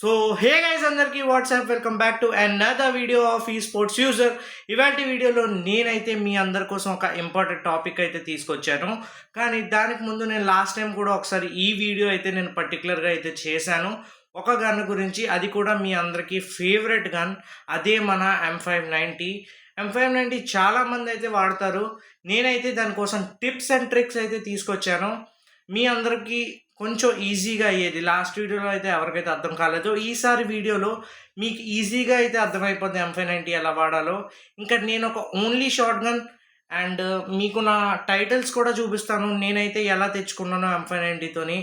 So hey guys అందరికీ WhatsApp welcome back to another video of ఈ sports user. ఇవాటి వీడియోలో నేనైతే మీ అందరి కోసం ఒక ఇంపార్టెంట్ టాపిక్ అయితే తీసుకొచ్చాను. కానీ దానికి ముందు నేను లాస్ట్ టైం కూడా ఒకసారి ఈ వీడియో అయితే నేను పర్టికులర్గా అయితే చేశాను. ఒక గన్ గురించి, అది కూడా మీ అందరికీ ఫేవరెట్ గన్, అదే మన M590. M590 చాలామంది అయితే వాడతారు. నేనైతే దానికోసం టిప్స్ అండ్ ట్రిక్స్ అయితే తీసుకొచ్చాను. మీ అందరికీ కొంచెం ఈజీగా అయ్యేది. లాస్ట్ వీడియోలో అయితే ఎవరికైతే అర్థం కాలేదో, ఈసారి వీడియోలో మీకు ఈజీగా అయితే అర్థమైపోద్ది M590 ఎలా వాడాలో. ఇంకా నేను ఒక ఓన్లీ షార్ట్ గన్ అండ్ మీకు నా టైటిల్స్ కూడా చూపిస్తాను, నేనైతే ఎలా తెచ్చుకున్నానో M590తోని.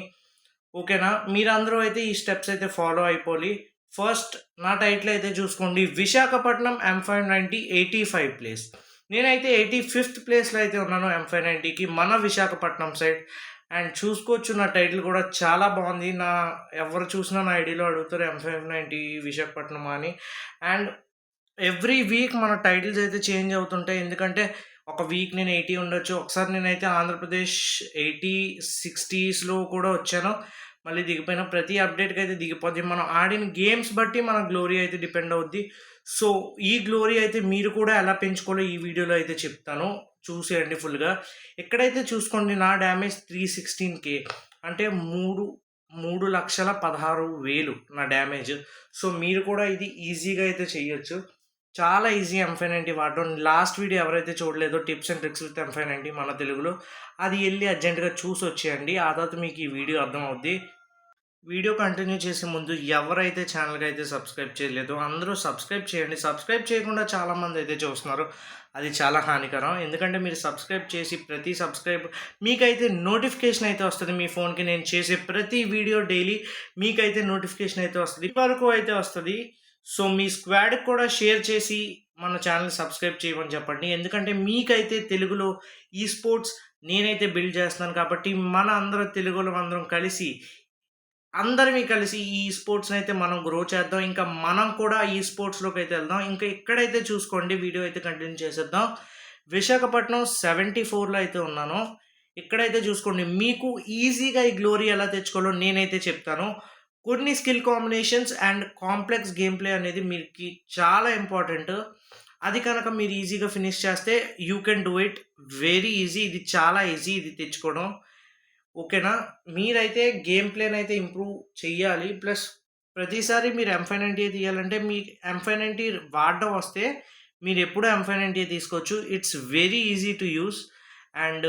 ఓకేనా? మీరందరూ అయితే ఈ స్టెప్స్ అయితే ఫాలో అయిపోవాలి. ఫస్ట్ నా టైటిల్ అయితే చూసుకోండి, విశాఖపట్నం M590 85 ప్లేస్. నేనైతే 85th ప్లేస్లో అయితే ఉన్నాను M590కి, మన విశాఖపట్నం సైడ్. అండ్ చూసుకోవచ్చు, నా టైటిల్ కూడా చాలా బాగుంది. ఎవరు చూసినా నా ఐడిలో అడుగుతారు M590 విశాఖపట్నం అని. అండ్ ఎవ్రీ వీక్ మన టైటిల్స్ అయితే చేంజ్ అవుతుంటాయి. ఎందుకంటే ఒక వీక్ నేను 80 ఉండొచ్చు, ఒకసారి నేనైతే ఆంధ్రప్రదేశ్ 80 60స్లో కూడా వచ్చాను. మళ్ళీ దిగిపోయిన ప్రతి అప్డేట్కి అయితే దిగిపోద్ది. మనం ఆడిన గేమ్స్ బట్టి మన గ్లోరీ అయితే డిపెండ్ అవుద్ది. సో ఈ గ్లోరీ అయితే మీరు కూడా ఎలా పెంచుకోవాలో ఈ వీడియోలో అయితే చెప్తాను, చూసేయండి ఫుల్గా. ఎక్కడైతే చూసుకోండి, నా డ్యామేజ్ 316K, అంటే 3,16,000 నా డ్యామేజ్. సో మీరు కూడా ఇది ఈజీగా అయితే చేయొచ్చు, చాలా ఈజీ M590 వాడడం. లాస్ట్ వీడియో ఎవరైతే చూడలేదో, tips and tricks with M590 మన తెలుగులో, అది వెళ్ళి అర్జెంటుగా చూసి వచ్చేయండి. ఆ తర్వాత మీకు ఈ వీడియో అర్థమవుద్ది. వీడియో కంటిన్యూ చేసే ముందు ఎవరైతే ఛానల్కి అయితే సబ్స్క్రైబ్ చేయలేదో అందరూ సబ్స్క్రైబ్ చేయండి. సబ్స్క్రైబ్ చేయకుండా చాలామంది అయితే చూస్తున్నారు, అది చాలా హానికరం. ఎందుకంటే మీరు సబ్స్క్రైబ్ చేసి ప్రతి సబ్స్క్రైబ్ మీకైతే నోటిఫికేషన్ అయితే వస్తుంది మీ ఫోన్కి. నేను చేసే ప్రతి వీడియో డైలీ మీకైతే నోటిఫికేషన్ అయితే వస్తుంది, వరకు అయితే వస్తుంది. సో మీ స్క్వాడ్కి కూడా షేర్ చేసి మన ఛానల్ సబ్స్క్రైబ్ చేయమని చెప్పండి. ఎందుకంటే మీకైతే తెలుగులో ఈ స్పోర్ట్స్ నేనైతే బిల్డ్ చేస్తున్నాను కాబట్టి, మన అందరూ తెలుగులో అందరం కలిసి ఈ స్పోర్ట్స్ని అయితే మనం గ్రో చేద్దాం. ఇంకా మనం కూడా ఈ స్పోర్ట్స్లోకి అయితే వెళ్దాం. ఇంకా ఇక్కడైతే చూసుకోండి, వీడియో అయితే కంటిన్యూ చేసేద్దాం. విశాఖపట్నం 74లో అయితే ఉన్నాను. ఇక్కడైతే చూసుకోండి, మీకు ఈజీగా ఈ గ్లోరీ ఎలా తెచ్చుకోవాలో నేనైతే చెప్తాను. కొన్ని skill combinations and complex game play అనేది మీకు చాలా ఇంపార్టెంట్. అది కనుక మీరు ఈజీగా ఫినిష్ చేస్తే you can do it very easy. ఇది చాలా ఈజీ ఇది తెచ్చుకోవడం. ఓకేనా? మీరైతే గేమ్ ప్లేని అయితే ఇంప్రూవ్ చెయ్యాలి. ప్లస్ ప్రతిసారి మీరు M590 తీయాలంటే, మీ M590 వాడడం వస్తే మీరు ఎప్పుడూ M590 తీసుకోవచ్చు. It's very easy to use. And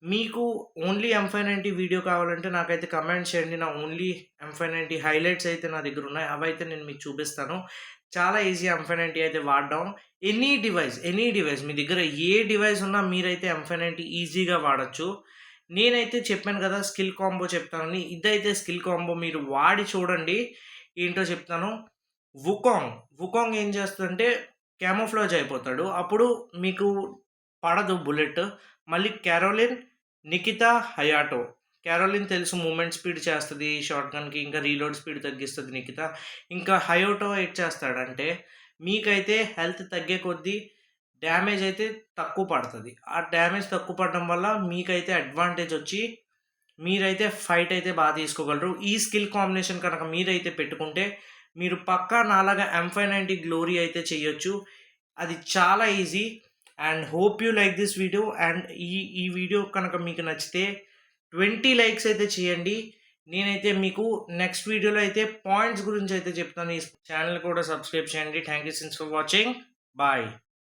మీకు ఓన్లీ M590 వీడియో కావాలంటే నాకైతే కమెంట్ చేయండి. నా ఓన్లీ M590 హైలైట్స్ అయితే నా దగ్గర ఉన్నాయి, అవైతే నేను మీకు చూపిస్తాను. చాలా ఈజీ M590 అయితే వాడడం. ఎనీ డివైస్ మీ దగ్గర ఏ డివైస్ ఉన్నా మీరైతే M590 ఈజీగా వాడచ్చు. నేనైతే చెప్పాను కదా స్కిల్ కాంబో చెప్తానని, ఇదైతే స్కిల్ కాంబో మీరు వాడి చూడండి. ఏంటో చెప్తాను. వుకాంగ్ ఏం చేస్తుందంటే క్యామోఫ్లాజ్ అయిపోతాడు, అప్పుడు మీకు పడదు బుల్లెట్. మళ్ళీ క్యారోలిన్, నికితా, హయాటో. క్యారోలిన్ తెలుసు, మూమెంట్ స్పీడ్ చేస్తుంది షార్ట్ గన్కి, ఇంకా రీలోడ్ స్పీడ్ తగ్గిస్తుంది నికితా. ఇంకా హయోటో ఏం చేస్తాడంటే, మీకైతే హెల్త్ తగ్గే కొద్దీ డ్యామేజ్ అయితే తక్కువ పడుతుంది. ఆ డ్యామేజ్ తక్కువ పడడం వల్ల మీకైతే అడ్వాంటేజ్ వచ్చి మీరైతే ఫైట్ అయితే బాగా తీసుకోగలరు. ఈ స్కిల్ కాంబినేషన్ కనుక మీరైతే పెట్టుకుంటే మీరు పక్కా నాలాగా M590 గ్లోరీ అయితే చేయొచ్చు. అది చాలా easy. And hope you like this video. And ఈ వీడియో కనుక మీకు నచ్చితే 20 లైక్స్ అయితే చేయండి. నేనైతే మీకు నెక్స్ట్ వీడియోలో అయితే పాయింట్స్ గురించి అయితే చెప్తాను. ఈ ఛానల్ కూడా సబ్స్క్రైబ్ చేయండి. Thank you since for watching. Bye.